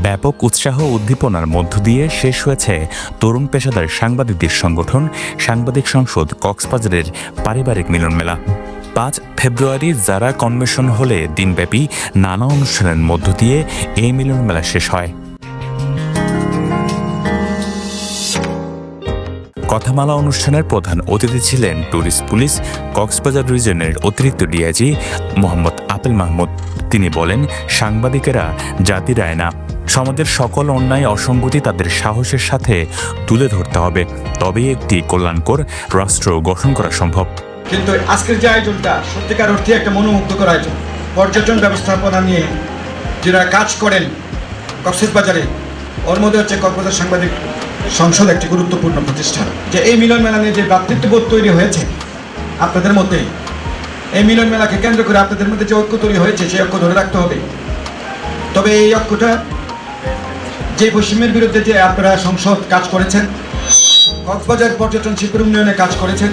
ব্যাপক উৎসাহ উদ্দীপনার মধ্য দিয়ে শেষ হয়েছে তরুণ পেশাদার সাংবাদিকদের সংগঠন সাংবাদিক সংসদ কক্সবাজারের পারিবারিক মিলন মেলা। 5 ফেব্রুয়ারি জারা কনভেনশন হলে দিনব্যাপী নানা অনুষ্ঠানের মধ্য দিয়ে এই মিলন মেলা শেষ হয়। কথামালা অনুষ্ঠানের প্রধান অতিথি ছিলেন ট্যুরিস্ট পুলিশ কক্সবাজার রিজনের অতিরিক্ত ডিআইজি মোহাম্মদ আপেল মাহমুদ। তিনি বলেন, সাংবাদিকেরা জাতির আয়না, সমাজের সকল অন্যায় অসঙ্গতি তাদের সাহসের সাথে তুলে ধরতে হবে, তবেই একটি কল্যাণকর রাষ্ট্র গঠন করা সম্ভব। কিন্তু আজকের যে আয়োজনটা সত্যিকার অর্থে একটা মনোমুগ্ধকর আয়োজন। পর্যটন ব্যবস্থাপনা নিয়ে যারা কাজ করেন কক্সবাজারে, ওর মধ্যে হচ্ছে কক্সবাজার সাংবাদিক সংসদ একটি গুরুত্বপূর্ণ প্রতিষ্ঠান। যে এই মিলন মেলা নিয়ে যে ভ্রাতৃত্ববোধ তৈরি হয়েছে আপনাদের মধ্যে, এই মিলন মেলাকে কেন্দ্র করে আপনাদের মধ্যে যে ঐক্য তৈরি হয়েছে সেই ঐক্য ধরে রাখতে হবে। তবে এই ঐক্যটা যে বৈষম্যের বিরুদ্ধে যে আপনারা সংসদ কাজ করেছেন, কক্সবাজার পর্যটন শিল্পের উন্নয়নে কাজ করেছেন,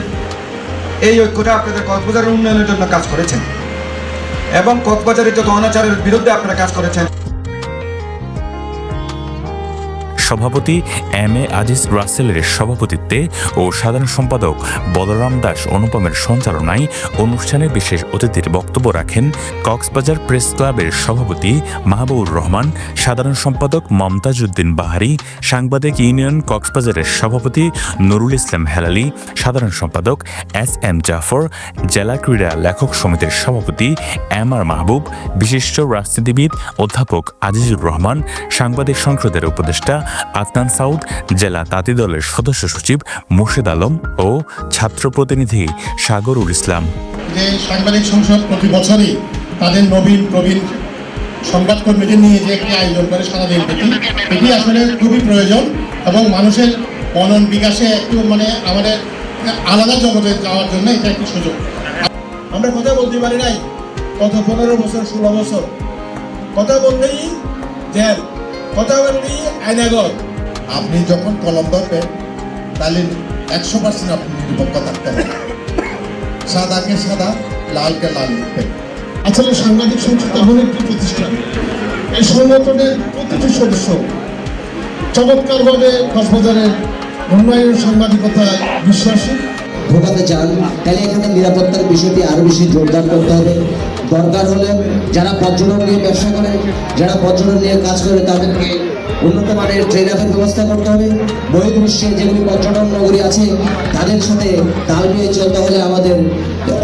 এই ঐক্যটা আপনাদের কক্সবাজারের উন্নয়নের জন্য কাজ করেছেন এবং কক্সবাজারের যত অনাচারের বিরুদ্ধে আপনারা কাজ করেছেন। সভাপতি এম এ আজিজ রাসেলের সভাপতিত্বে ও সাধারণ সম্পাদক বলরাম দাস অনুপমের সঞ্চালনায় অনুষ্ঠানে বিশেষ অতিথির বক্তব্য রাখেন কক্সবাজার প্রেস ক্লাবের সভাপতি মাহবুবুর রহমান, সাধারণ সম্পাদক মমতাজ উদ্দিন বাহারি, সাংবাদিক ইউনিয়ন কক্সবাজারের সভাপতি নুরুল ইসলাম হেলালি, সাধারণ সম্পাদক এস এম জাফর, জেলা ক্রীড়া লেখক সমিতির সভাপতি এম আর মাহবুব, বিশিষ্ট রাজনীতিবিদ অধ্যাপক আজিজুর রহমান, সাংবাদিক সংসদের উপদেষ্টা আদনান সাউদ, জেলা তাঁতি দলের সদস্য সচিব মুর্শেদ আলম ও ছাত্র প্রতিনিধি সাগরুল ইসলাম। যে সাংবাদিক সংসদ প্রতি বছরই তাদের নবীন প্রবীণ সংবাদকর্মীদের নিয়ে যে একটি আয়োজন করে সারাদিন ব্যাপী, এটি আসলে খুবই প্রয়োজন এবং মানুষের মনন বিকাশে একটু আমাদের আলাদা জগতে যাওয়ার জন্য এটা একটি সুযোগ। আমরা কথা বলতে পারি নাই গত 15 বছর 16 বছর, কথা বললেই জেল, কথা বললেই আইনাগর। আপনি যখন কলম ধরবেন তাহলে 100% আপনি নিরপেক্ষ থাকতে হবে, সাদাকে সাদা লালকে লাল লিখবেন। আসলে সাংবাদিক সংসদ এমন একটি প্রতিষ্ঠান, এই সংগঠনের প্রতিটি সদস্য চমৎকারভাবে কক্সবাজারের উন্নয়ন সাংবাদিকতায় বিশ্বাসী। ঢোকাতে চান তাহলে এখানে নিরাপত্তার বিষয়টি আরো বেশি জোরদার করতে হবে। দরকার হলে যারা পর্যটন নিয়ে ব্যবসা করে, যারা পর্যটন নিয়ে কাজ করে, তাদেরকে উন্নত মানের ট্রেনারের ব্যবস্থা করতে হবে। বহির্বিশ্বে যেগুলি পর্যটন নগরী আছে তাদের সাথে তাল মিলিয়ে চলতে হলে আমাদের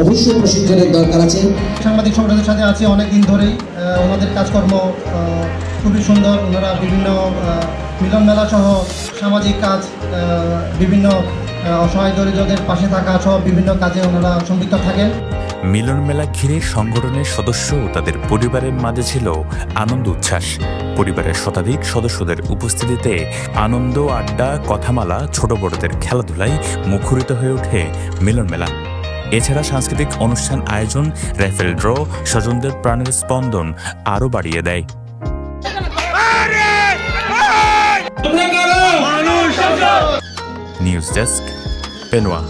অবশ্যই প্রশিক্ষণের দরকার আছে। সাংবাদিক সংগঠনের সাথে আছে অনেক দিন ধরেই, ওনাদের কাজকর্ম খুবই সুন্দর। ওনারা বিভিন্ন মিলন মেলা সহ সামাজিক কাজ, বিভিন্ন অসহায় দরিদ্রদের পাশে থাকা সহ বিভিন্ন কাজে ওনারা সম্পৃক্ত থাকেন। মিলন মেলা ঘিরে সংগঠনের সদস্য ও তাদের পরিবারের মাঝে ছিল আনন্দ উচ্ছ্বাস। পরিবারের শতাধিক সদস্যদের উপস্থিতিতে আনন্দ, আড্ডা, কথামালা, ছোট বড়দের খেলাধুলায় মুখরিত হয়ে ওঠে মিলন মেলা। এছাড়া সাংস্কৃতিক অনুষ্ঠান আয়োজন, রাইফেল ড্র স্বজনদের প্রাণের স্পন্দন আরও বাড়িয়ে দেয়। News desk, Penowa.